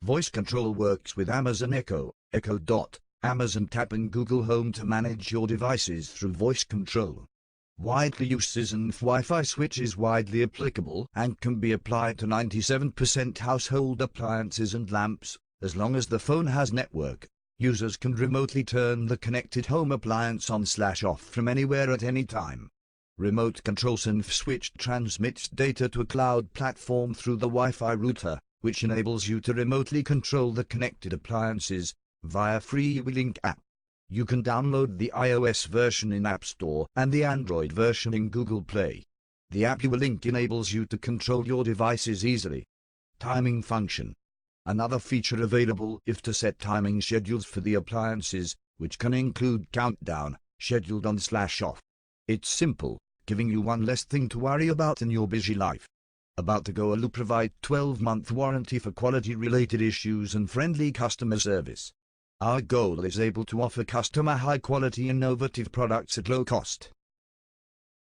Voice control works with Amazon Echo, Echo Dot, Amazon Tap and Google Home to manage your devices through voice control. Widely used Sonoff Wi-Fi switch is widely applicable and can be applied to 97% household appliances and lamps. As long as the phone has network, users can remotely turn the connected home appliance on/off from anywhere at any time. Remote control Sonoff switch transmits data to a cloud platform through the Wi-Fi router, which enables you to remotely control the connected appliances via FreeWheelink app. You can download the iOS version in App Store and the Android version in Google Play. The FreeWheelink enables you to control your devices easily. Timing function. Another feature available is to set timing schedules for the appliances, which can include countdown, scheduled on/off. It's simple, giving you one less thing to worry about in your busy life. About to Go will provide 12-month warranty for quality-related issues and friendly customer service. Our goal is able to offer customer high-quality innovative products at low cost.